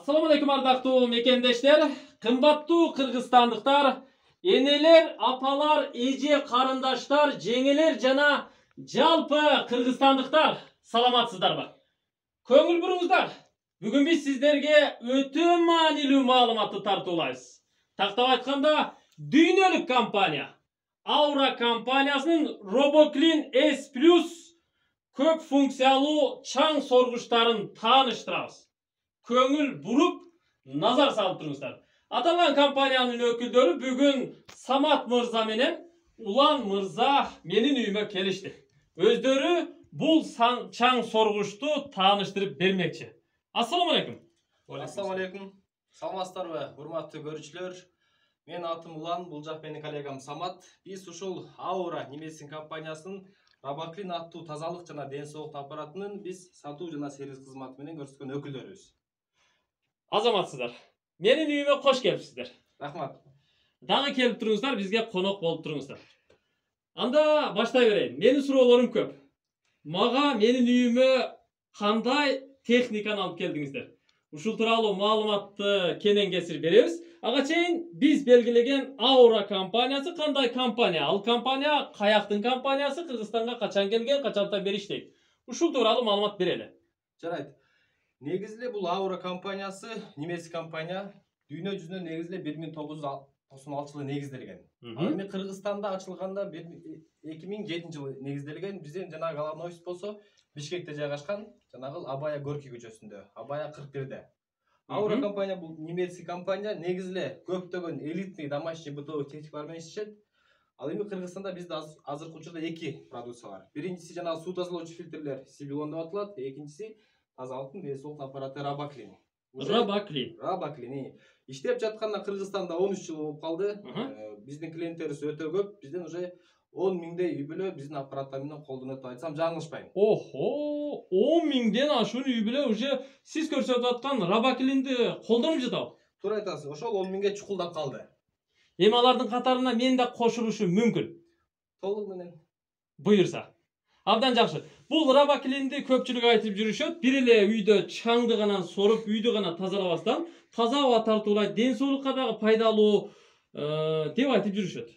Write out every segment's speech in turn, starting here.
Assalamu alaikum ardактуу мекендештер, кымбаттуу кыргызстандыктар, энелер, апалар, эже карындаштар, жеңелер жана жалпы кыргызстандыктар, саламатсыздарбы? Көңүл буруңуздар. Бүгүн биз сиздерге өтө маанилүү маалыматты тартуулайбыз. Тактап айтканда, дүйнөлүк компания Aura компаниясынын RoboClean S+ көп функциялуу чаң соргучтарын тааныштырабыз. Көңүл буруп, назар салып туруңуздар. Аталган компаниянын өкүлдөрү бүгүн Самат мырза менен Улан мырза менин үйүмө келишти. Өздөрү бул чаң соргучту тааныштырып бермекчи. Ассаламу алейкум. Ассаламу алейкум. Саламатсыздарбы, урматтуу көрүүчүлөр? Мен атым Улан, бул жак менин коллегам Самат. Биз ушул Aura немецин компаниясынын RoboClean аттуу тазалык жана ден соолук аппаратынын биз сатуу жана сервис кызматы менен көрсөткөн өкүлдөрүбүз. Азаматсыздар. Менин үйүмө кош келипсиздер. Рахмат. Дагы келип туруңуздар, бизге конок болуп туруңуздар. Анда баштай берейин. Менин суроолорум көп. Мага менин үйүмө кандай техниканы алып келдиңиздер? Ушул тууралуу маалыматты кенен кесир беребиз. Ага чейин биз белгилеген Aura компаниясы кандай компания? Ал компания каяктын компаниясы? Кыргызстанга качан келген, качантан бери иштейт? Ушул тууралуу маалымат берели. Жарайт. Негизинде бул Aura компаниясы немец компания. Дүйнө жүзүнө негизинде 1996 жылы негизделген. Ал эми Кыргызстанда ачылганда 2007 жылы негизделген. Бизден жанагы головной офис болсо Бишкекте жайгашкан, жанагы Абая Горький көчөсүндө, Абая 41-де. Aura компания бул немец компания, негизинде көптөгөн элитный домашний бытовой техникалар менен иштешет. Ал эми Кыргызстанда бизде азыркы учурда 2 продукция бар. Биринчиси жанагы суу тазалоочу фильтрлер Сибилон деп аталат, экинчиси тазалыктын ден соолук аппараты RoboClean. RoboClean иштеп жатканда Кыргызстанда 13 жыл болуп калды. Биздин клиенттерибиз өтө көп. Бизден уже 10 миңдей үй бүлө биздин аппараттар менен колдонот деп айтсам жаңылышпайм. Охо, 10 миңден ашуун үй бүлө уже сиз көрсөтүп аткан RoboClean'ди колдонуп жатабы? Туура айтасыз. Ошол 10 миңге чукулдап калды. Эми алардын катарына мен да кошулушум мүмкүн. Толук менен. Буюрса. Абдан жакшы. Бул RoboClean'ди көпчүлүк айтып жүрүшөт. Бир эле үйдө чаңды гана соруп, үйдү гана тазалабастан таза аба тартуулайт, ден соолукка дагы пайдалуу деп айтып жүрүшөт.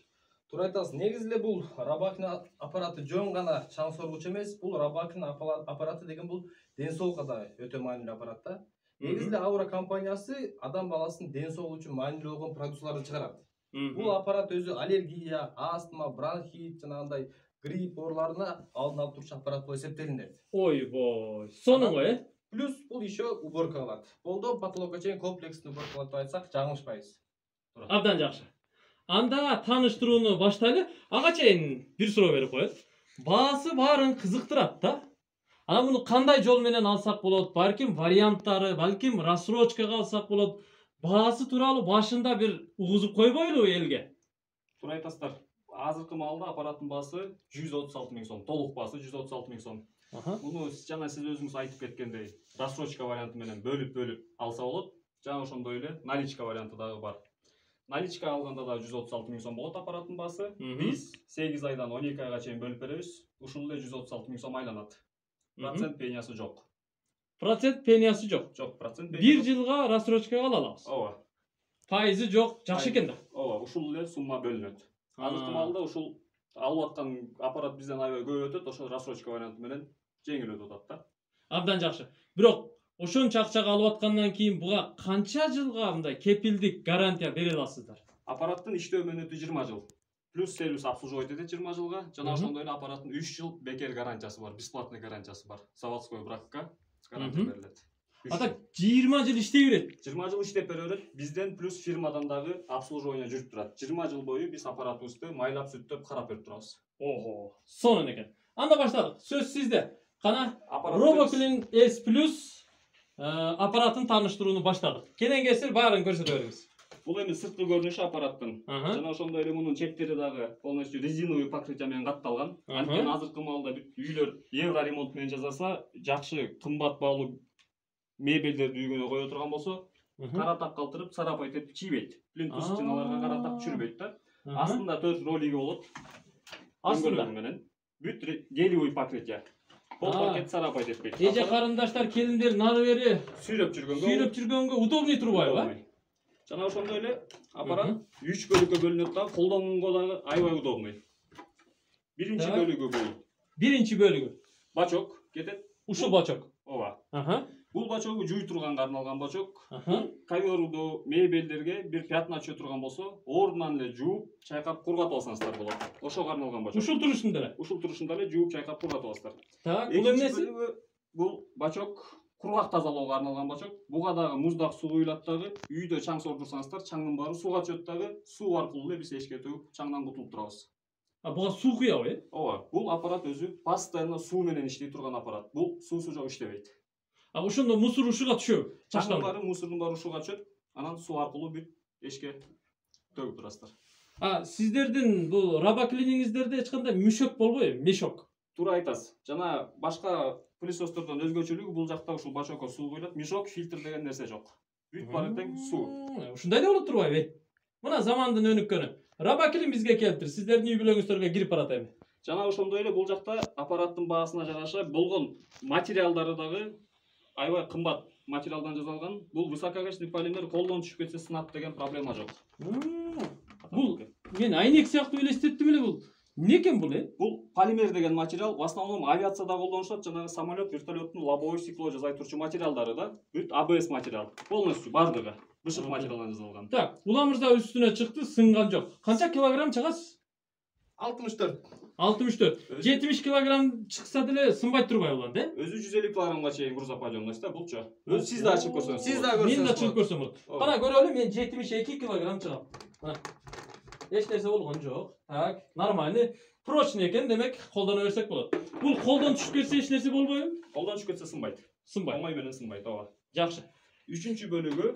Туура айтасыз. Негизинде бул RoboClean аппараты жөн гана чаң соргуч эмес, бул RoboClean аппараты деген бул ден соолукка да өтө маанилүү аппарат да. Негизинде Aura компаниясы адам баласынын ден соолугу үчүн маанилүү болгон продукцияларды чыгарат. Бул аппарат өзү аллергия, астма, бронхит жанагындай грипп ооруларына алдын алып турчу аппарат болуп эсептелинет. Ойбой, сонуңго Плюс бул еще уборка кылат. Болдон потолокко чейин комплекстүү уборка кылат деп айтсак, жаңылышпайбыз. Абдан жакшы. Анда тааныштырууну баштайлы. Ага чейин бир суроо берип коет. Баасы баарын кызыктырат да. Ана муну кандай жол менен алсак болот? Балким варианттары, балким рассрочкага алсак болот. Баасы тууралуу башында бир угузуп койбойлубу элге? Туура айтасыздар. Азыркы маалда аппараттын баасы 136 миң сом, толук баасы 136 миң сом. Муну жана сиз өзүңүз айтып кеткендей, рассрочка варианты менен бөлүп алса болот. Жана ошондой эле наличка варианты дагы бар. Наличка алганда да 136 миң сом болот аппараттын баасы. Биз 8 айдан 12 айга чейин бөлүп беребиз. Ушул эле 136 миң сом айланат. Процент пениясы жок. Процент пениясы жок. Жок, процент пениясы. Бир жылга рассрочкага ала алабыз. Ооба. Пайызы жок, жакшы экен да. Ооба, ушул эле сумма бөлүнөт. Азыркы маалда ушул алып аткан аппарат бизден аябай көп өтөт, ошол рассрочка варианты менен жеңил өтүп атат да. Абдан жакшы. Бирок ошончо акчага алып аткандан кийин буга канча жылга мындай кепилдик гарантия бере аласыздар? Аппараттын иштөө мөөнөтү 20 жыл. Плюс сервис обслуживать этет 20 жылга. Жана ошондой эле аппараттын 3 жыл бекер гарантиясы бар, бесплатный гарантиясы бар. Заводской бракка гарантия берилет. Ата 20 жыл иштей берет. 20 жыл иштеп бере берет. Бизден плюс фирмадан дагы обслуживание жүрүп турат. 20 жыл бою биз аппаратыбызды майлап сүттөп карап берип турабыз. Ого, сонун экен. Анда баштадык. Сөз сизде. Кана RoboClean S+ аппаратын тааныштырууну баштадык. Кенен кесир баарын көрсөтө бериңиз. Бул эми сырткы көрүнүшү аппараттын. Жана ошондой эле мунун чектери дагы полностью резиновый покрытие менен катталган. Анткени азыркы маалда бүт үйлөр евро ремонт менен жасаса, жакшы кымбат баалуу мебелдерди үйгөнө кое турган болсо, каратак калтырып, сарапайт этип чийбейт. Плинтус стеналарга каратак чүрбөйт да. Астында 4 ролиги болот. Астында менен бүт гелевый покрытие. Кол паркет сарапай деп коет. Эже карындаштар келиндер нары бери Сүйрөп жүргөнгө удобный турбайбы? Жана ошондой эле аппарат 3 бөлүккө бөлүнөт да, колдонгонго дагы аябай удобный. Биринчи бөлүгү бул. Биринчи бөлүгү. Бачок кетет. Ушул бачок. Ооба. Бул бачогу жууй турганга арналган бачок. Ковёрду, мебелдерге бир пятна чөө турган болсо, ордунан эле жууп, чайкап кургатып алсаңыздар болот. Ошого арналган бачок. Ушул турушунда эле. Ушул турушунда эле жууп, чайкап кургатып аласыздар. Так, бул эмнеси? Бул бачок кургак тазалоого арналган бачок. Буга дагы муздак суу куюлат дагы, үйдө чаң сордурсаңыздар, чаңдын баары сууга чөөт дагы, суу аркылуу эле биз эшикке төгүп, чаңдан кутулуп турабыз. Буга суу куябы, э? Ооба. Бул аппарат өзү постоянно суу менен иштей турган аппарат. Бул суусуз жок иштебейт. Ошондо мусор ушуга түшөбү? Чаңдын баары, мусордун баары ушуга түшөт. Анан суу аркылуу бүт эшикке төгүп турасыздар. Сиздердин бул рабоклиниңиздерде эч кандай мүшөк болбойбу? Мешок. Туура айтасыз. Жана башка пылесостордон өзгөчөлүгү бул жакта ушул бачокко суу куюлат. Мешок, фильтр деген нерсе жок. Бүт баары тең суу. Ушундай да болот турбайбы? Мына замандын өнүккөнү. Рабоклин бизге келиптир. Сиздердин үй бүлөңүздөргө кирип баратайбы? Жана ошондой эле бул жакта аппараттын баасына жараша болгон материалдары дагы аябай кымбат материалдан жасалган. Бул высококачественный полимер колдон түшүп кетсе сынат деген проблема жок. Бул мен айнек сыяктуу элестеттим эле бул. Эмне экен бул, э? Бул полимер деген материал в основном авиацияда колдонушат, жанагы самолет, вертолеттун лобовой стекло жасай турчу материалдары да. Бүт ABS материал. Полностью бардыгы бышык материалдан жасалган. Так, Улан мырза үстүнө чыкты, сынган жок. Канча килограмм чыгасыз? 64. 64. 70 килограмм чыкса деле сынбайт турбайбы улан, да? Өзү 150 килограммга чейин грузоподъемность да булчу. Өзү сиз да ачып көрсөңүз. Сиз да көрсөңүз. Мен да чыгып көрсөм болот. Кана көрөлү, мен 72 килограмм чыгам. Мына. Эч нерсе болгон жок. Так, нормальный. Прочный экен, демек колдоно берсек болот. Бул колдон түшүп кетсе эч нерсе болбойбу? Колдон түшүп кетсе сынбайт. Сынбайт. Оңой менен сынбайт, ооба. Жакшы. Үчүнчү бөлүгү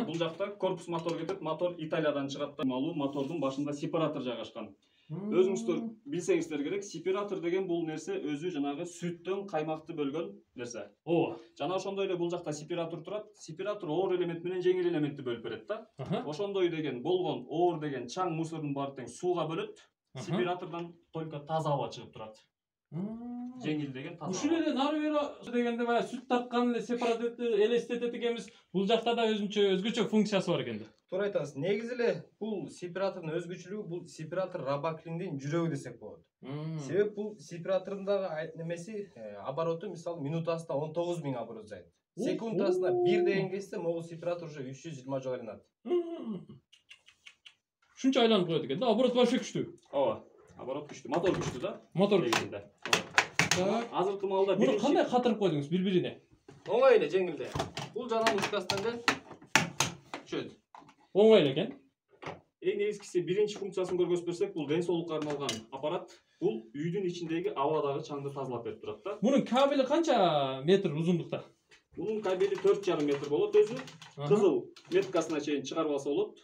бул жакта корпус мотор кетет. Мотор Италиядан чыгат да. Малуу мотордун башында сепаратор жайгашкан. Өзүңүздөр билсеңиздер керек, сепаратор деген бул нерсе өзү жанагы сүттөн каймакты бөлгөн нерсе. Ооба. Жана ошондой эле бул жакта сепаратор турат. Сепаратор оор элемент менен жеңил элементти бөлүп берет да. Ошондой деген болгон оор деген чаң мусордун баары тең сууга бөлөт. Сепаратордон только таза аба чыгып турат. Жеңил деген таза. Ушул эле нары бери дегенде баягы сүт тарткан эле сепараторду элестетет экенбиз. Бул жакта да өзгөчө функциясы бар экен да. Туура айтасыз. Негизи эле бул сепаратордун өзгөчөлүгү, бул сепаратор рабоклиндин жүрөгү десек болот. Себеп бул сепаратордун немеси обороту мисалы минутасына 19.000 оборот жайт. Секундасына 1 деген кезде могул сепаратор уже 320 жол айланат. Ушунча айланып коет экен да, оборот вообще күчтүү. Ооба. Оборот күчтүү, мотор күчтүү да. Мотор күчтүү. Азыркы маалда муну кандай катырып койдуңуз бири-бирине? Оңой эле, жеңил эле. Бул жанагы ушкастан эле чөт. Оңой эле экен. Эң негизгиси биринчи функциясын көргөзүп берсек, бул ден соолукка арналган аппарат. Бул үйдүн ичиндеги абадагы чаңды тазалап берип турат да. Мунун кабели канча метр узундукта? Мунун кабели 4,5 метр болот өзү. Кызыл меткасына чейин чыгарып алса болот.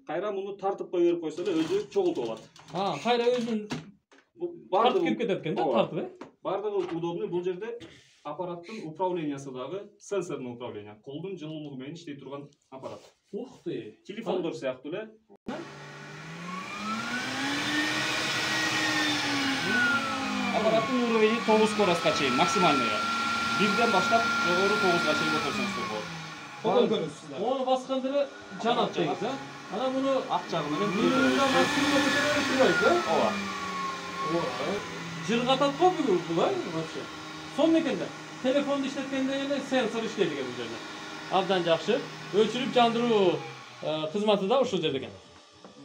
Кайра муну тартып кое берип койсо эле өзү чогултуп алат. Кайра өзүн тартып кирип кетет экен да, тартып, э? Бардыгы удобный. Бул жерде аппараттын управлениясы дагы сенсорный управление. Колдун жылуулугу менен иштей турган аппарат. Ух ты. Телефондор сыяктуу эле. Аппараттын уровени 9 скоростка чейин максимальный. Бирден баштап жогору 9га чейин көтөрсөңүздөр болот. Колдон көрөсүздөр. Оны басканда эле жанат дейт, э? Анан муну ак жагы менен минутта максимумга көтөрүп турбайт, э? ооба. Жыргатат го бул, вообще. Сонун экен да. Телефонду иштеткенде эле сенсор иштейт экен бул жерде. Абдан жакшы. Өчүрүп жандыруу кызматы да ушул жерде экен.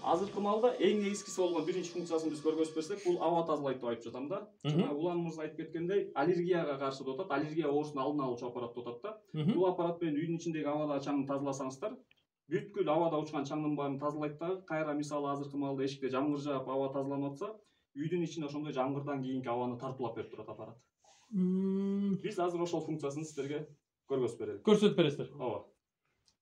Азыркы маалда эң негизгиси болгон биринчи функциясын биз көргөзүп берсек, бул аба тазалайт деп айтып жатам да. Улан мырза айтып кеткендей, аллергияга каршы деп атат, аллергия оорусун алдын алуучу аппарат деп атат да. Бул аппарат менен үйдүн ичиндеги абадагы чаңды тазаласаңыздар, бүткүл абада учкан чаңдын баарын тазалайт дагы. Кайра мисалы азыркы маалда эшикте жамгыр жаап аба тазаланып атса, үйдүн ичине ошондой жамгырдан кийинки абаны тартуулап берип турат аппарат. Биз азыр ошол функциясын сиздерге көргөзүп берели. Көрсөтүп бересиздер. Ооба.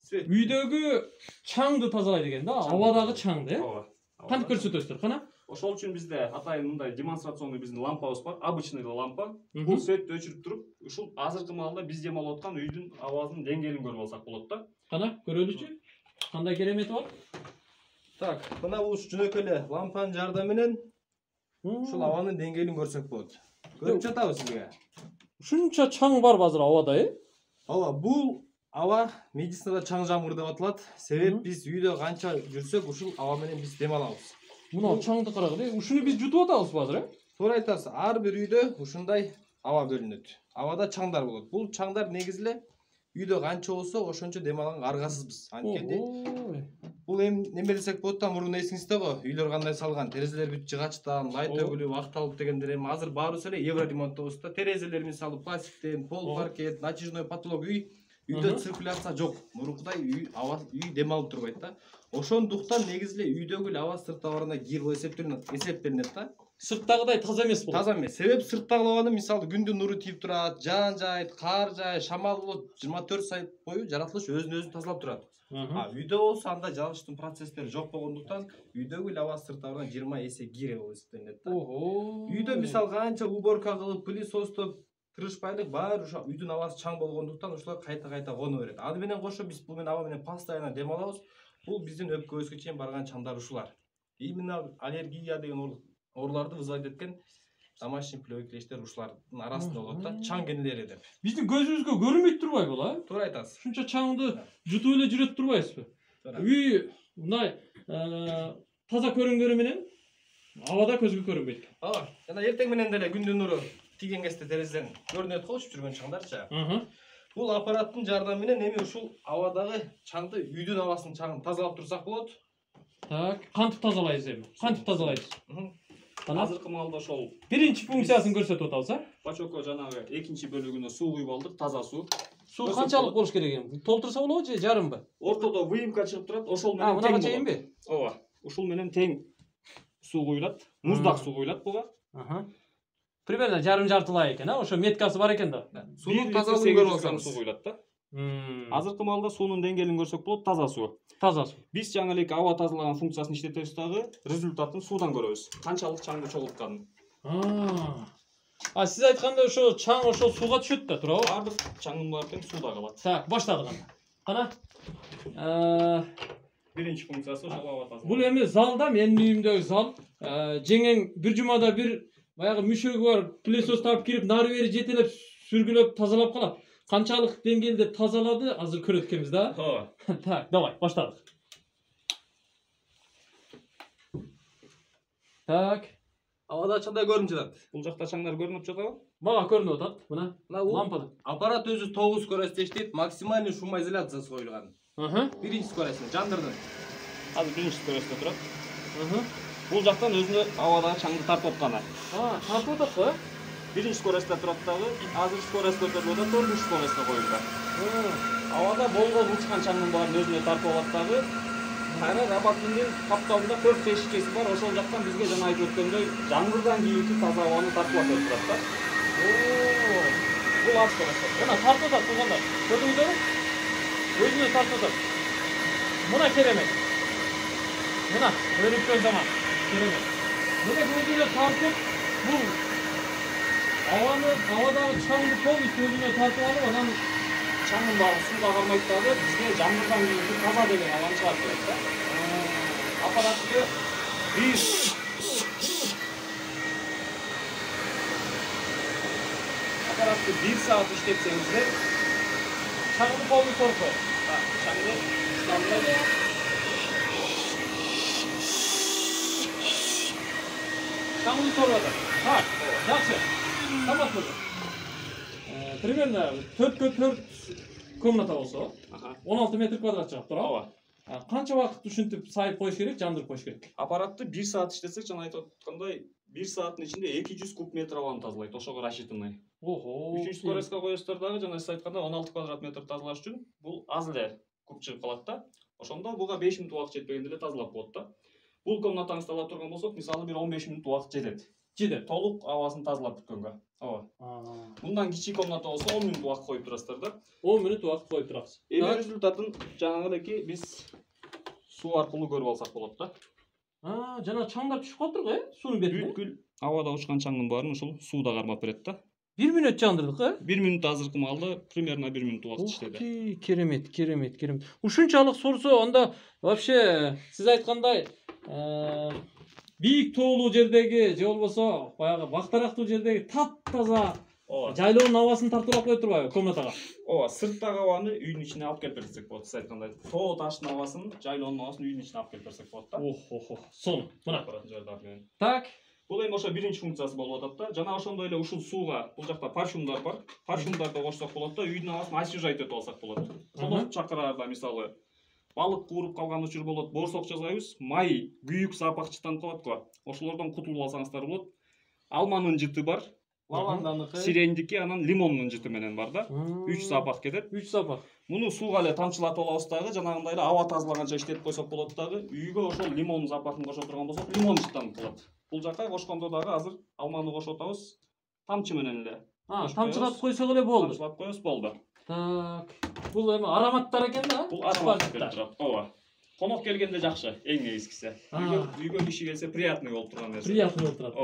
Үйдөгү чаңды тазалайт экен да, абадагы чаңды, э? Ооба. Кантип көрсөтөсүздөр, кана? Ошол үчүн бизде атайын мындай демонстрационный биздин лампабыз бар, обычный лампа. Бул светти өчүрүп туруп, ушул азыркы маалда биз дем алып аткан үйдүн абадынын деңгээлин көрүп алсак болот да. Кана, көрөлүчү. Кандай керемети бар? Так, мына бул жөнөкөй эле лампанын жардамы менен ушул абанын деңгээлин көрсөк болот. Көрүп жатабыз сизге. Ушунча чаң бар азыр абада, Ооба, бул аба медицинада чаң жамгыр деп аталат. Себеп биз үйдө канча жүрсөк, ушул аба менен биз дем алабыз. Мына чаңды карагыла. Ушуну биз жутуп атабызбы азыр, Туура айтасыз. Ар бир үйдө ушундай аба бөлүнөт. Абада чаңдар болот. Бул чаңдар негизи эле үйдө канча болсо ошончо дем алганга аргасызбыз. Анткени бул неме десек болот да, мурун эсиңизде го, үйлөр кандай салган, терезелер бүт жыгачтан, лай төгүлүп, акталып дегендер эми азыр баарыбыз эле евро ремонттобуз да. Терезелер мисалы пластиктен, пол паркет, натяжной потолок үйдө циркуляция жок. Мурункудай үй дем алып турбайт да. Ошондуктан негизи эле үйдөгү эле аба сыртта барганда кир кылып эсептелинет да. Сырттагыдай таза эмес болот. Таза эмес. Себеп сырттагы абаны мисалы күндүн нуру тийип турат, жаан жайт, кар жайт, шамал болот, 24 саат бою жаратылыш өзүн тазалап турат. Үйдө болсо анда жарылыштын процесстери жок болгондуктан үйдөгү эле аба сыртта барганда 20 эсе кире болуп эсептелинет да. Үйдө мисалы канча уборка кылып, пылесостоп тырышпайлык баары ошо үйдүн абасы чаң болгондуктан ошолор кайта коно берет. Аны менен кошо биз бул менен аба менен постоянно дем алабыз. Бул биздин өпкөбүзгө чейин барган чаңдар ушулар. Именно аллергия деген ооруларды вызывать эткен домашний плевый клещтер ушулардын арасында болот да, чаң кенелери деп. Биздин көзүбүзгө көрүнбөй турбайбы ала? Туура айтасыз. Ушунча чаңды жутуп эле жүрөт турбайсызбы? Үй мындай таза көрүнгөнү менен абада көзгө көрүнбөйт. Ооба, жана эртең менен деле күндүн нуру тийген кезде терезеден көрүнөт го учуп жүргөн чаңдарчы. Бул аппараттын жардамы менен эми ушул абадагы чаңды үйдүн абасын чаңын тазалап турсак болот. Так, кантип тазалайсыз эми? Кантип тазалайсыз? Азыркы маалда ошол биринчи функциясын көрсөтүп атабыз, Бачокко жанагы экинчи бөлүгүнө суу куюп алдык, таза суу. Суу канчалык болуш керек эми? Толтурса болобу же жарымбы? Ортодо выемка чыгып турат, ошол менен мунага чейинби? Ооба, ушул менен тең суу куюлат. Муздак суу куюлат буга. Примерно жарым жартылай экен, ошо меткасы бар экен да. Суунун тазалыгын көрүп алсаңыз суу куюлат да. Азыркы маалда суунун деңгээлин көрсөк болот, таза суу. Таза суу. Биз жаңы эле аба тазалаган функциясын иштетебиз дагы, результатын суудан көрөбүз. Канчалык чаңды чогултканын. Сиз айтканда ошо чаң ошол сууга түшөт да, туурабы? Бардык чаңдын баары тең сууда калат. Так, баштадык анда. Кана Биринчи функциясы ошол аба тазалоо. Бул эми залда, менин үйүмдөгү зал. Жеңең бир жумада бир баягы мүшөгү бар, пылесос таап кирип, нары бери жетелеп, сүргүлөп, тазалап калат. Канчалык деңгээлде тазалады, азыр көрөт экенбиз да. Так, давай, баштадык. Так. Абада чаңдар көрүнүп жатат. Бул жакта чаңдар көрүнүп жатабы? Мага көрүнүп атат. Мына лампада. Аппарат өзү 9 скоростьте иштейт, максимальный шумоизоляциясы коюлган. Биринчи скоростьте жандырдын. Азыр биринчи скоростьте турат. Бул жактан өзүнө абадагы чаңды тартып атканы. Тартып атат го? Биринчи скоростьте турат дагы, азыр скорость көтөрүлүп атат, 4-нчү скоростьте коюлган. Абада болгон учкан чаңдын баарын өзүнө тартып алат дагы. Кайра рабатындын капталында 4 тешикеси бар, ошол жактан бизге жана айтып өткөндөй жаңгырдан кийинки таза абаны тартып атып турат да. Бул скоростьте. Мына тартып атат турганда. Көрдүңүздөрбү? Өзүнө тартып атат. Мына керемет. Мына өнүккөн заман. Керемет. Мына өзүнө тартып, бул абадагы чаңды полностью өзүнө тартып алып, анан чаңдын баары сууда калмайт дагы, бизге жаңгырдан кийинки таза деген абаны чыгарып берет да. Аппаратты аппаратты 1 саат иштетсеңиздер, чаңды полностью торып коет. Чаңды штамдай. Чаңды торып атат. Так, жакшы. Тамак болду. Примерно 4x4 комната болсо, 16 метр квадрат чыгат, туурабы? Канча убакыт ушинтип сайып коюш керек, жандырып коюш керек? Аппаратты 1 саат иштетсек, жана айтып аткандай, 1 сааттын ичинде 200 куб метр абаны тазалайт, ошого рассчитанный. Үчүнчү скоростька коесуздар дагы, жана сиз айткандай 16 квадрат метр тазалаш үчүн бул аз эле куб чыгып калат да. Ошондо буга 5 мүнөт убакыт жетпегенде эле тазалап болот да. Бул комнатаңызды ала турган болсок, мисалы бир 15 мүнөт убакыт жетет. Толук абасын тазалап бүткөнгө. Ооба. Мындан кичи комната болсо 10 мүнөт убакыт коюп турасыздар да. 10 мүнөт убакыт коюп турасыз. Эми результатын жанагыдеки биз суу аркылуу көрүп алсак болот да. Жана чаңдар түшүп калыптыр го, суунун бетине. Бүткүл абада учкан чаңдын баарын ушул сууда кармап берет да. 1 мүнөт жандырдык, 1 мүнөт азыркы маалда примерно 1 мүнөт убакыт иштеди. Керемет. Ушунчалык сорсо, анда вообще сиз айткандай Бийик тоолуу жердеги же болбосо баягы бактарактуу жердеги таптаза Ооба. жайлоонун абасын тартуулап кое турбайбы комнатага? Ооба, сырттагы абаны үйдүн ичине алып келип берсек болот. Сиз айткандай. Тоо таштын абасын, жайлоонун абасын үйдүн ичине алып келип берсек болот да. Сону. Мына. Аппараттын жардамы менен. Так. Бул эми ошо биринчи функциясы болуп атат да. Жана ошондой эле ушул сууга бул жакта парфюмдар бар. Парфюмдарды кошсок болот да, үйдүн абасын освежать этип алсак болот. Конок чакыраарда мисалы балык кууруп калган учур болот, боорсок жасайбыз, май, күйүк запах чытанып калат го. Ошолордон кутулуп алсаңыздар болот. Алманын жыты бар, лаванданыкы, сирендики, анан лимондун жыты менен бар да. 3 запах кетет. 3 запах. Муну сууга эле тамчылатып алабыз дагы, жанагындай эле аба тазалаганча иштетип койсок болот дагы. Үйгө ошол лимон запахын кошо турган болсок, лимон жыттанып калат. Бул жака кошкондо дагы азыр алманы кошуп атабыз. Тамчы менен эле. Тамчылатып койсок эле болду. Тамчылап коебуз, болду. Так. Бул эми ароматтар экен да? Бул аромат берип турат. Ооба. Конок келгенде жакшы, эң негизгиси. Үйгө киши келсе приятный болуп турган нерсе. Приятный болуп турат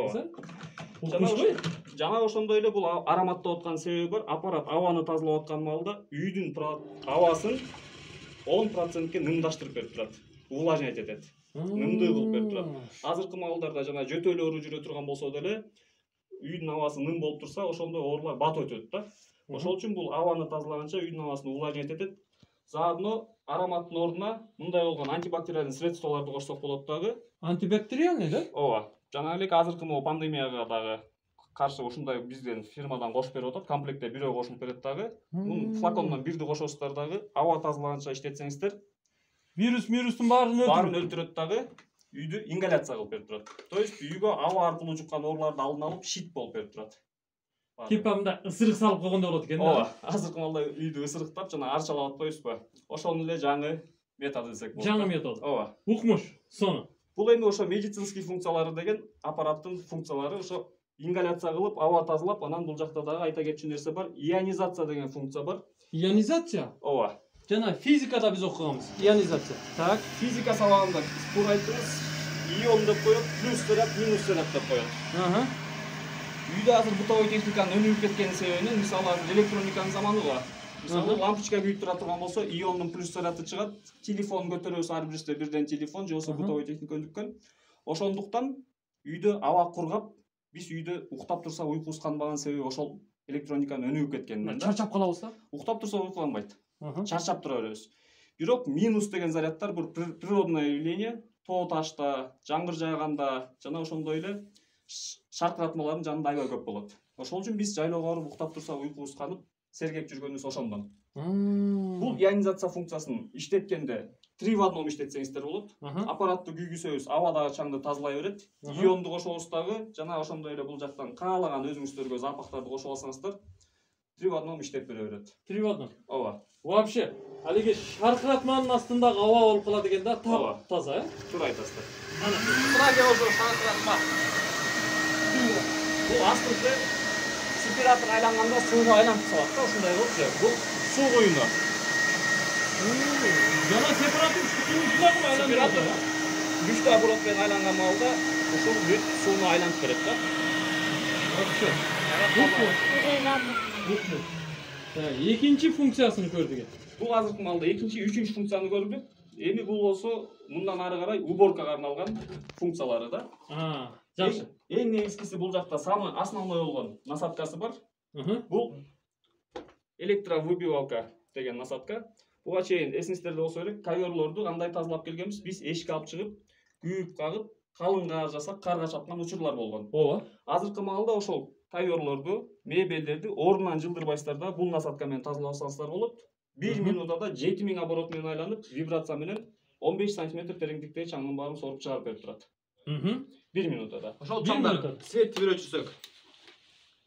дейсиң. Жана ошондой эле бул ароматтап аткан себеби бар. Аппарат абаны тазалап аткан маалда үйдүн абасын 10%ке нымдаштырып берип турат. Увлажнять этет. Нымдуу кылып берип турат. Азыркы маалдарда жана жөтөлүү оору жүрө турган болсо деле үйдүн абасы ным болуп турса, ошондой оорулар батып өтөт да. Ошол үчүн бул абаны тазалаганча үйдүн абасын увлажнять этет. Заодно ароматтын ордуна мындай болгон антибактериальный средстволорду кошсок болот дагы. Антибактериальный да? Ооба. Жана элек азыркы могу пандемияга дагы каршы ушундай бизден фирмадан кошуп берип атат. Комплектте бирөө кошулуп берет дагы. Муну флакондон бирди кошосуздар дагы. Аба тазалаганча иштетсеңиздер, вирустун баарын өлтүрөт дагы. Үйдү ингаляция кылып берип турат. То есть үйгө аба аркылуу жуккан ооруларды алдын алып, щит болуп берип турат. Типа мындай ысырык салып койгондой болот экен да. Ооба. Азыркы маалда үйдү ысырыктап жана арчалап атпайбызбы? Ошонун эле жаңы методу десек болот. Жаңы метод. Ооба. Укмуш. Сону. Бул эми ошо медицинский функциялары деген аппараттын функциялары ошо ингаляция кылып, аба тазалап, анан бул жакта дагы айта кетчү нерсе бар. Ионизация деген функция бар. Ионизация? Ооба. Жана физикада биз окуганбыз. Ионизация. Так, Физика сабагында туура айттыңыз. Ион деп коет, плюс заряд, минус заряд деп коет. Үйдө азыр бытовой техниканын өнүгүп кеткени себебинен, мисалы азыр электрониканын заманы го. Мисалы лампочка күйүп тура турган болсо, иондун плюс заряды чыгат. Телефон көтөрөбүз, ар бирибизде бирден телефон, же болбосо бытовой техника өнүккөн. Ошондуктан үйдө аба кургап, биз үйдө уктап турса уйкубуз канбаган себеби ошол электрониканын өнүгүп кеткенинен. Чарчап калабыз да? Уктап турса уйкуланбайт. Чарчап тура беребиз. Бирок минус деген заряддар бул природное явление. Тоо ташта, жаңгыр жааганда жана ошондой эле шаркыратмалардын жанында аябай көп болот. Ошол үчүн биз жайлоого барып уктап турса уйкубуз канып, сергеп жүргөнүбүз ошондон. Бул ионизация функциясын иштеткенде 3 в 1 иштетсеңиздер болот. Аппаратты күйгүзөбүз, аба дагы чаңды тазалай берет. Ионду кошобуз дагы, жана ошондой эле бул жактан каалаган өзүңүздөргө запахтарды кошуп алсаңыздар, 3 в 1 иштеп бере берет. 3 в 1. Ооба. Вообще, алиги шаркыратманын астындагы аба болуп калат экен да, таза, Туура айтасыздар. Ана, мына ошо шаркыратма. Бул астыңкы спиратор айланганда сууга айланып салат да, ушундай болуп же. Бул суу куюну. Жана сепаратор күчүнүн спиратор күчтүү оборот менен айланган маалда ушул бүт сууну айлантып берет да. Экинчи функциясын көрдүк. Бул азыркы маалда экинчи, үчүнчү функцияны көрдүк. Эми бул болсо мындан ары карай уборкага арналган функциялары да. Жакшы. Эң негизгиси бул жакта самый основной болгон насадкасы бар. Бул электровыбивалка деген насадка. Буга чейин эсиңиздерде болсо керек, коверлорду кандай тазалап келгенбиз? Биз эшикке алып чыгып, күйүп кагып, калың каар жасап, карга чапкан учурлар болгон. Ооба. Азыркы маалда ошол коверлорду, мебелдерди ордунан жылдырбайсыздар да, бул насадка менен тазалап алсаңыздар болот. 1 минутада 7000 оборот менен айланып, вибрация менен 15 см тереңдиктеги чаңдын баарын соруп чыгарып берип турат. 1 минутада. Ошол чаңдар свет өчүрсөк.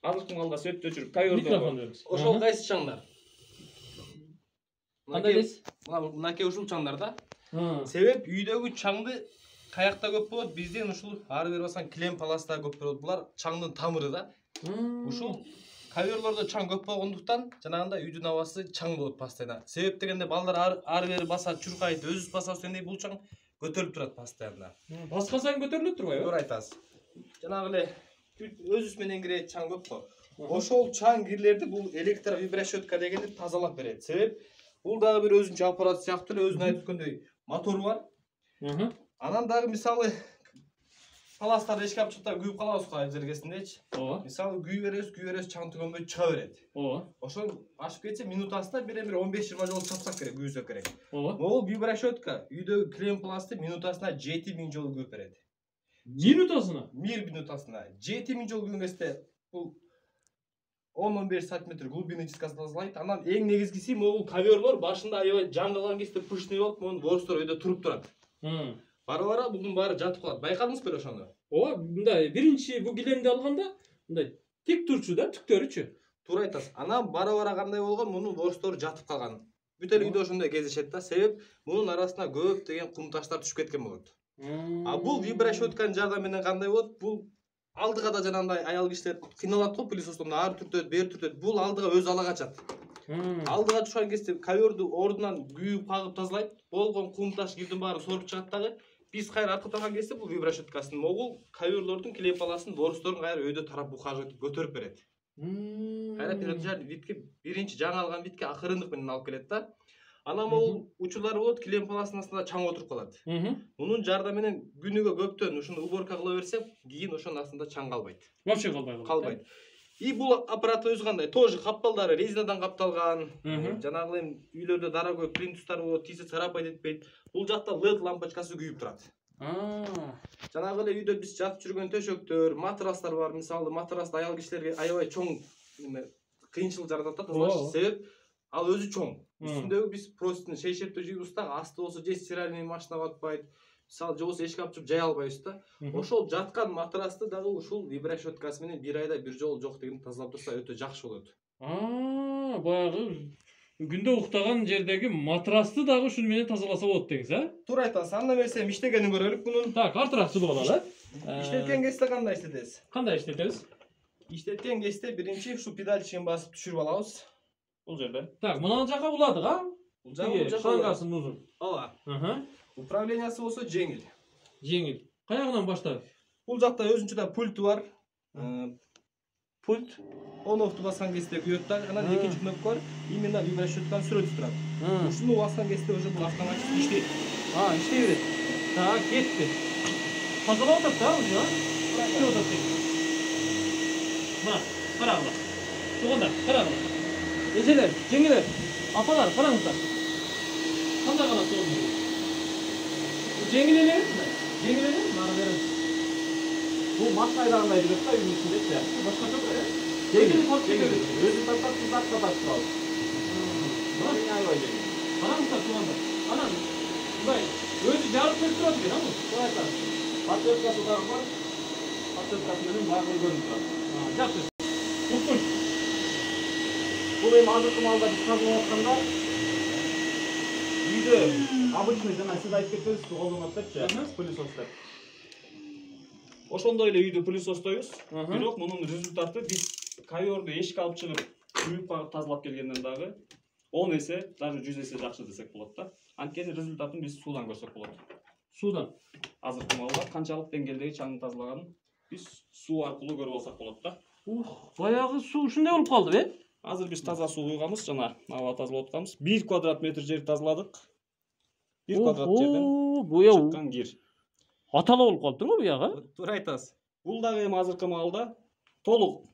Азыркы маалда светти өчүрүп, коверлорду. Ошол кайсы чаңдар? Кандай дейсиз? Мынакей ушул чаңдар да. Себеп үйдөгү чаңды каякта көп болот, бизден ушул ары бери баскан клем паласта көп болот. Булар чаңдын тамыры да. Ушул коверлордо чаң көп болгондуктан жанагындай үйдүн абасы чаң болот постоянно. Себеп дегенде балдар ары бери басат, чуркайт, өзүбүз басабыз дегендей бул чаң көтөрүлүп турат постоянно. Баска сайын көтөрүлүп турбайбы? Туура айтасыз. Жанагы эле өзүбүз менен кирет чаң көп го. Ошол чаң кирлерди бул электровибращётка дегенди тазалап берет. Себеп бул дагы бир өзүнчө аппарат сыяктуу эле өзүн айтып өткөндөй мотор бар. Анан дагы мисалы Паластарды эшикке алып чыгып да күйүп калабыз го айыл жергесиндечи. Ооба. Мисалы күйүп беребиз, чаң түгөнбөй чыга берет. Ооба. Ошол ашып кетсе минутасына бир 15-20 жолу чапсак керек, күйүсөк керек. Ооба. Могул вибрашётка үйдөгү клем пласты минутасына 7000 жолу күйүп берет. Минутасына? 1 минутасына 7000 жолу күйгөн кезде бул 10-15 сантиметр глубины чисткасын тазалайт. Анан эң негизгиси могул ковёрлор башында аябай жаңгылган кезде пышный болуп, монун ворстор өйдө туруп турат. Бара-бара бугун баары жатып калат. Байкадыңыз беле ошону? Ооба, мындай биринчи бу килемди алганда мындай тик турчу да, түктөрүчү. Туура айтасыз. Анан бара-бара кандай болгон, мунун ворстору жатып калган. Бүт эл үйдө ошондой кездешет да. Себеп мунун арасына көптөгөн кум таштар түшүп кеткен болот. А бул вибрашётканын жардамы менен кандай болот? Бул алдыга да жанагындай аял кишилер кыйналат го, пылесостон ары түртөт, бери түртөт. Бул алдыга өз ала качат. Алдыга түшкөн кезде ковёрду ордунан күйүп кагып тазалайт. Болгон кум таш кирдин баарын соруп чыгат дагы. Биз кайра артка турган кезде бул вибрашёткасын могул ковёрлордун клей паласын, ворсторун кайра өйдө тарап ухаживать көтөрүп берет. Кайра периодичар витке биринчи жаңы алган витке акырындык менен алып келет да. Анан могул учурлары болот, клем паласынын астында чаң отуруп калат. Мунун жардамы менен күнүгө көптөн ушуну уборка кыла берсек, кийин ошонун астында чаң калбайт. Вообще калбайт. Калбайт. И бул аппарат өзү кандай? Тоже капталдары резинадан капталган. Жанагы эми үйлөрдө дорогой плинтустар болот, тийсе царапать этпейт. Бул жакта LED лампочкасы күйүп турат. Жанагы эле үйдө биз жатып жүргөн төшөктөр, матрастар бар. Мисалы матраст аял кишилерге аябай чоң кыйынчылык жаратат да тазалаш. Себеп ал өзү чоң. Үстүндөгү биз простыны шейшептеп жыйбыз да, асты болсо же стиральный машина батпайт. Мисалы же болсо эшикке алып чыгып жая албайбыз да. Ошол жаткан матрасты дагы ушул вибрашёткасы менен бир айда бир жолу жок дегенде тазалап турса өтө жакшы болот. Баягы күндө уктаган жердеги матрасты дагы ушуну менен тазаласа болот деңиз, а? Туура айтасыз. Анда эмесе иштегенин көрөлүк мунун. Так, артыраак сулуу алалы. Иштеткен кезде кандай иштетесиз? Кандай иштетебиз? Иштеткен кезде биринчи ушу педальчигин басып түшүрүп алабыз. Бул жерде. Так, мына жака буладык, а? Бул жака шлангасын узун. Ооба. Управлениясы болсо жеңил. Жеңил. Каягынан баштап? Бул жакта өзүнчө да пульти бар. Пульт on-off'ту баскан кезде күйөт да, анан экинчи кнопка бар. Именно вибрашётканы сүрөтүп турат. Ушуну баскан кезде уже бул автоматически иштейт. Иштей берет. Так, кетти. Тазалап атат да уже, а? Иштеп атат дейт. Мына, карагыла. Туугандар, карагыла. Эжелер, жеңелер, апалар, караңыздар. Кандай кана соолду? Жеңил эле, жеңил эле, мына берем. Бул машинайдагындай жүрөт да үйдүн ичинде. Башкача да, Жеңил. Өзү тартат, биз артка тартып турабыз. Аябай жеңил. Караңыздар, туугандар. Анан мындай өзү жарып берип турат экен, а бул? Туура айтасыз. Подсветкасы дагы бар. Подсветкасы менен баары көрүнүп турат. Жакшы. Укмуш. Бул эми азыркы маалда биз тазалап атканда үйдө обычный жана сиз айтып кетпедиңизби, колдонот депчи, пылесос деп. Ошондой эле үйдө пылесостойбуз. Бирок мунун результаты биз ковёрду эшикке алып чыгып, күйүп кагып тазалап келгенден дагы 10 эсе, даже 100 эсе жакшы десек болот да. Анткени результатын биз суудан көрсөк болот. Суудан. Азыркы маалда канчалык деңгээлдеги чаңды тазалаганын биз суу аркылуу көрүп алсак болот да. Баягы суу ушундай болуп калды, бе? Азыр биз таза суу куйганбыз, жана аба тазалап атканбыз. 1 квадрат метр жер тазаладык. 1 квадрат жерден чыккан кир. Атала болуп калыптыр го буягы? Туура айтасыз. Бул дагы эми азыркы маалда толук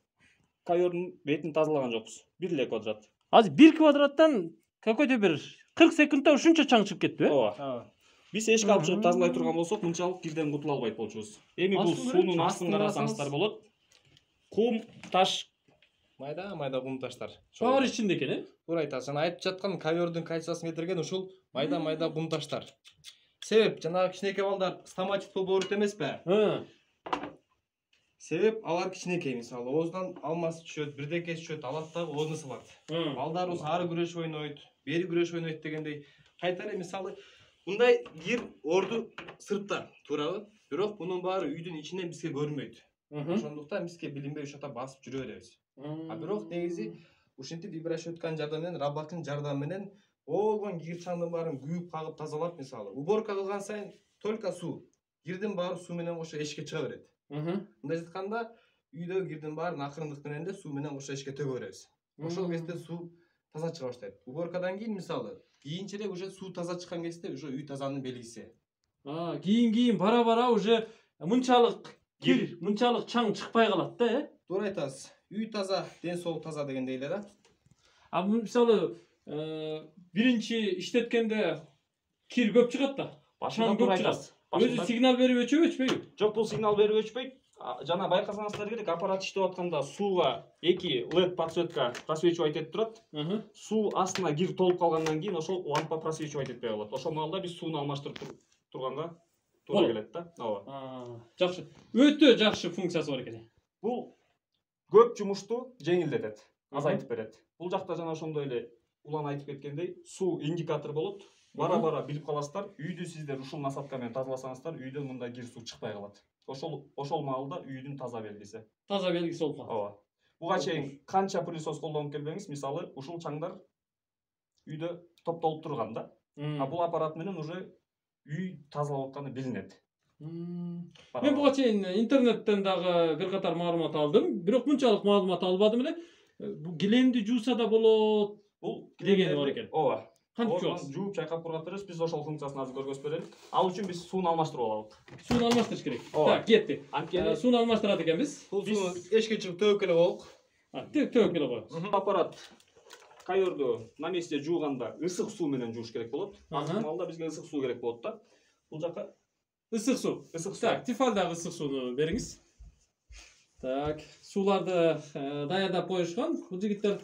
ковёрдун бетин тазалаган жокпуз. 1 эле квадрат. Азыр 1 квадраттан какой-то бир 40 секундта ушунча чаң чыгып кетти, бе? Ооба. Биз эшикке алып чыгып тазалай турган болсок, мынчалык кирден кутула албайт болчубуз. Эми бул суунун астын карасаңыздар болот. Кум, таш, Майда кум таштар. Баары ичинде экен, э? Туура айтасыз. Жана айтып жаткан ковёрдун качествосын кетирген ушул майда кум таштар. Себеп жанагы кичинекей балдар стоматит болуп ооруйт эмеспи? Себеп алар кичинекей, мисалы, оозунан алмасы түшөт, бирдеке түшөт, алат дагы оозуна салат. Балдарыбыз ары күрөшүп ойнойт, бери күрөшүп ойнойт дегендей. Кайта эле мисалы, мындай кир орду сыртта, туурабы? Бирок мунун баары үйдүн ичинен бизге көрүнбөйт. Ошондуктан бизге билинбей ушата басып жүрө беребиз. А бирок негизи ушинтип вибрашётканын жардамы менен, рабаттын жардамы менен болгон кир чаңдын баарын күйүп кагып тазалап, мисалы, уборка кылган сайын только суу, кирдин баары суу менен кошо эшикке чыга берет. Мындай жатканда үйдөгү кирдин баарын акырындык менен эле суу менен кошо эшикке төгө беребиз. Ошол кезде суу таза чыга баштайт. Уборкадан кийин мисалы, кийинчерээк уже суу таза чыккан кезде уже үй тазанын белгиси. Кийин бара-бара уже Мынчалык кир, мынчалык чаң чыкпай калат да, Туура айтасыз. Үй таза, ден соолук таза дегендей эле да. А мисалы биринчи иштеткенде кир көп чыгат да. Башында Чаң туура көп чыгат. айтасыз. Өзү сигнал берип өчпөйбү? Жок, бул сигнал берип өчпөйт. Жана байкасаңыздар керек, аппарат иштеп атканда сууга 2 LED подсветка просвечивать этип турат. Суу астына кир толуп калгандан кийин ошол лампа просвечивать этпей калат. Ошол маалда биз сууну алмаштырып турганга туура келет да. Ооба. Жакшы. Өтө жакшы функциясы бар экен. Бул көп жумушту жеңилдетет, азайтып берет. Бул жакта жана ошондой эле улан айтып кеткендей, суу индикатор болот. Бара-бара билип каласыздар, үйдү сиздер ушул насадка менен тазаласаңыздар, үйдөн мындай кир суу чыкпай калат. Ошол маалда үйдүн таза белгиси. Таза белгиси болуп калат. Ооба. Буга чейин канча пылесос колдонуп келбеңиз, мисалы, ушул чаңдар үйдө топтолуп турган да. А бул аппарат менен уже үй тазалап атканы билинет. Мен буга чейин интернеттен дагы бир катар маалымат алдым, бирок мынчалык маалымат албадым эле. Бу килемди жууса да болот. Бул дегени бар экен. Ооба. Кантип жуасыз? Жууп чайкап кургап беребиз. Биз ошол функциясын азыр көргөзүп берелик. Ал үчүн биз сууну алмаштырып алабыз. Сууну алмаштырыш керек. Так, кетти. Анткени Сууну алмаштырат экенбиз. Бул сууну эшикке чыгып төгүп келе коелук. Төгүп келе коебуз. аппарат кайорду на месте жууганда ысык суу менен жууш керек болот. Азыр маалда бизге ысык суу керек болот да. Бул жака ысык суу. Ысык суу. Так, Тефалдагы ысык сууну бериңиз. Так, сууларды даярдап коюшкан. Бул жигиттер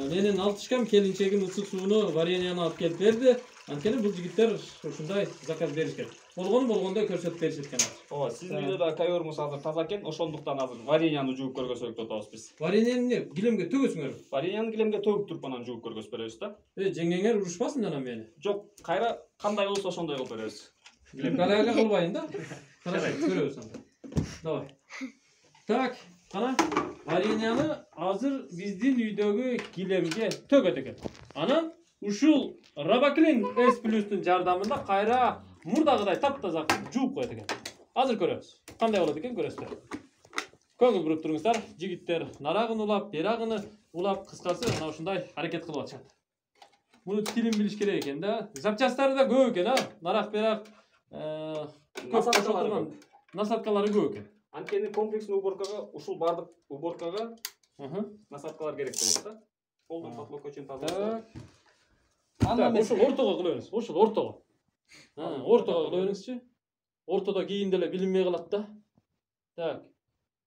менин алтышкам келинчегим ысык сууну вареньяны алып келип берди. Анткени бул жигиттер ушундай заказ беришкен. Болгондой көрсөтүп беришет экен. Ооба, сиздин үйдө да кайорубуз азыр таза экен. Ошондуктан азыр вареньяны жууп көргөзөлүк деп атабыз биз. Вареньяны килемге төгөсүңөр. Вареньяны килемге төгүп туруп анан жууп көргөзүп беребиз да. Жеңгеңер урушпасын жана мени. Жок, кайра кандай болсо ошондой кылып беребиз. Галага кылбайын да. Хорошо, көрөбүз анда. Давай. Так, кана вареньяны азыр биздин үйдөгү килемге төгөт экен. Анан ушул Robaklin S+'тун жардамында кайра мурдагыдай таптаза жууп коет экен. Азыр көрөбүз. Кандай болот экен көрөсүздөр. Көңүл буруп туруңуздар. Жигиттер нарагын улап, берагын улап, кыскасы мына ушундай аракет кылып атышат. Муну тилин билиш керек экен да. Запчасттары да көп экен, нарак, берак, насадкалары көп экен. Анткени комплексный уборкага ушул бардык уборкага насадкалар керек болот да. Полдон потлокко чейин тазалап. Ушул ортого кылабыз. Ушул ортого. Ортого кылабызчы. Ортодо кийин деле билинбей калат да. Так.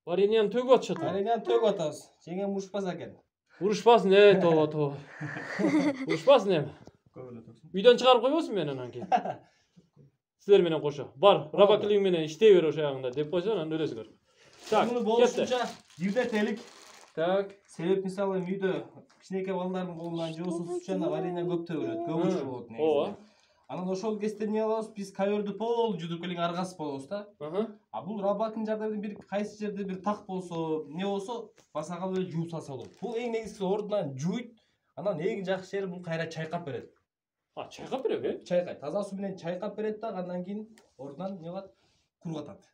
Вареньяны төгүп атышат. Вареньяны төгүп атабыз. Жеңем урушпаса экен. Урушпасын, тоо. Урушпасын эми. Үйдөн чыгарып койбосун мени анан кийин. Силер менен кошо. Бар, Robaklin менен иштей бер ошо ягында деп койсо анан өлөсүңөр. Так, муну болушунча бирдетелик. Так. Себеп мисалы үйдө кичинекей балдардын колунан жоосуз суу жана варенья көп төгүлөт, көп учур болот негизи. Ооба. Анан ошол кезде эмне кылабыз? Биз кайорду полу жудуп эле аргасып коебуз да. А бул Robaklin жардамында бир кайсы жерде бир так болсо, эмне болсо, баса калып эле жууп салса болот. Бул эң негизгиси ордунан жууйт, анан эң жакшы жери бул кайра чайкап берет. Чайкап береби? Чайкайт. Таза суу менен чайкап берет да, андан кийин ордунан эмне кылат? Кургатат.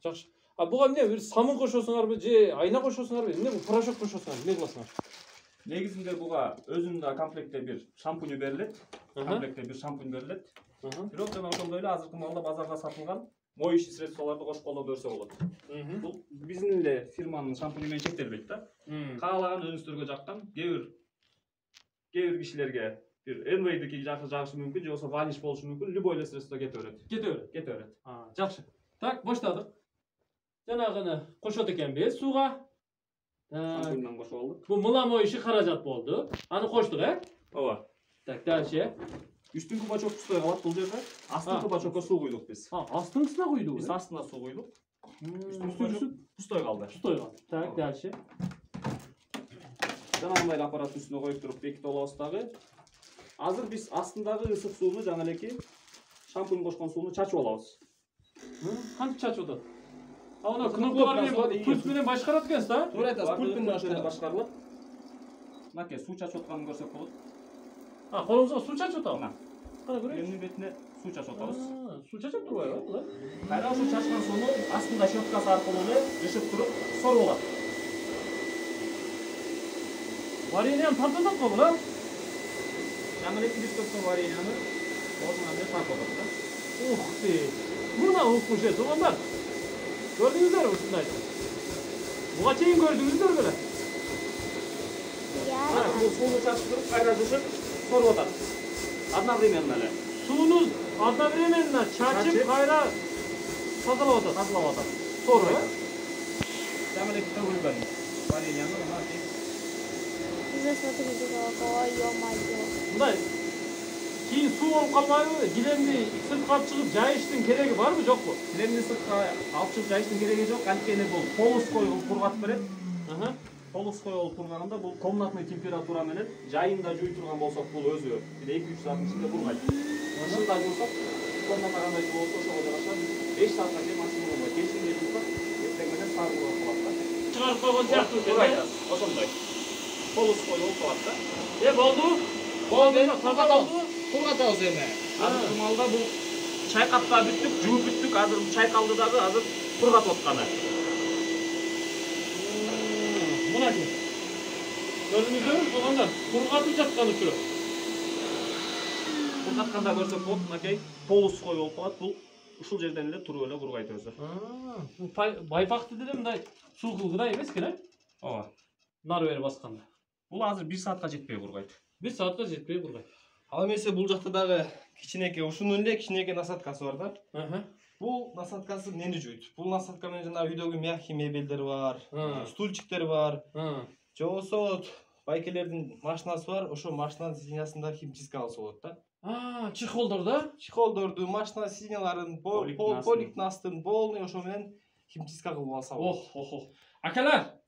Жакшы. Буга эмне бир самын кошосуңарбы же айна кошосуңарбы? Эмне бул порошок кошосуңарбы? Эмне кыласыңар? Негизинде буга өзүндө комплектте бир шампунь берилет. Комплектте бир шампунь берилет. Бирок жана ошондой эле азыркы маалда базарда сатылган моющий средстволорду кошуп колдоп берсе болот. Бул биздин эле фирманын шампуню менен чектелбейт да. Каалаган өнүстөргө жаккан, кээ бир кишилерге бир Enway'дики жагышы мүмкүн, же болбосо Vanish болушу мүмкүн, любой эле средство кете берет. Жакшы. Так, баштадык. Жанагыны кошот экенбиз сууга. Шампуньдан кошуп алдык. Бул мыламоющий каражат болду. Аны коштук, Ооба. Так, дальше. Үстүнкү бачок пустой калат бул жерде. Астыңкы бачокко суу куйдук биз. Астыңкысына куйдук. Биз астына суу куйдук. Үстүнкүсү пустой калды. Так, дальше. Жанагындай эле аппараттын үстүнө коюп туруп бекитип алабыз дагы. Азыр биз астындагы ысык сууну жана элеки шампунь кошкон сууну чачып алабыз. Кантип чачып атат? Аны кнопкалар менен пульт менен башкарат экенсиз да? Туура айтасыз, пульт менен башкарылат. Мынакей суу чачып атканын көрсөк болот. Колуңузга суу чачып атабы? Кана көрөйүн. Эмнин бетине суу чачып атабыз. Суу чачып турбайбы бул? Кайра ошо чачкан сууну астында щеткасы аркылуу эле ышып туруп соруп алат. Вареньяны тартып атат го бул? Жаңы эле биз көптөн вареньяны ордуна менен тартып атат да. Buna hukmuş et onlar. Gördünüzler mi şundaydı? Buğa çeyin gördünüzler böyle. Ya. Bu suyunu çarptırıp kaynar düşüp soru otar. Adnan demeyen böyle. Suyunu adına veremenler çarçıp kayra tazalap atar. Tazalap atar. Sonra Hemen iki tane uygun. Var ya yanında ama şey. Bize satın koyuyor. bunday keyin suv olup kalmayı gilemdi sırtqa alып çıkıp jayıştın keregi var mı yok mu? Bilemini sırtqa alып çıkıp жайыштын кереги жок. Анткени бул полуской кылып пургатып берет. Полуской болуп турганда бул комнатный температура менен жайында жуй турган болсок бул өзү бир 2-3 сааттын ичинде бургайт. Ушундай жуйсак комната кандай болсо ошого жараша 5 саатка чейин максимум болот. Кечинде жуйсак эртең менен сары болуп калат да. Çıkarıp koygan siyahtı Бургайт. Ошондой. Полуской болуп калат да. Болду. Болду. Таркат алды. Пургатабыз эми. Азыр кымалда бул чайкап да бүттүк, жууп бүттүк, азыр чайкалды дагы азыр пургатып атканы. Buna ki. Gördünüz mü? Olanlar kurgatıp жатканы türü. Пургатканда көрсөк болот, мынакей полуской болуп калат. Бул ушул жерден эле туруп эле бургайт өзү. Байпакты деле мындай суу кылгыдай эмес экен, Ооба. Нар бери басканда. Бул азыр 1 саатка жетпей бургайт. 1 saatка жетпей бургайт. Ал эмесе бул жакта дагы кичинекей ушунун эле кичинекей насадкасы бар да. Бул насадкасы эмнени жуйт? Бул насадка менен жана үйдөгү мягкий мебелдер бар, стульчиктер бар. Же болбосо байкелердин машинасы бар, ошо машинанын сиденьясында химчистка алса болот да. Чехолдор да? Чехолдорду, машина сиденьяларын, поликтин астын полный ошо менен химчистка кылып алса болот. Akalar,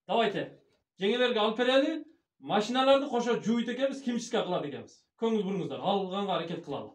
давайте. Жеңелерге алып берели. Машиналарды кошо жууйт экенбиз, химчистка кылат экенбиз. Көңүл буруңуздар, алганга аракет кылалы.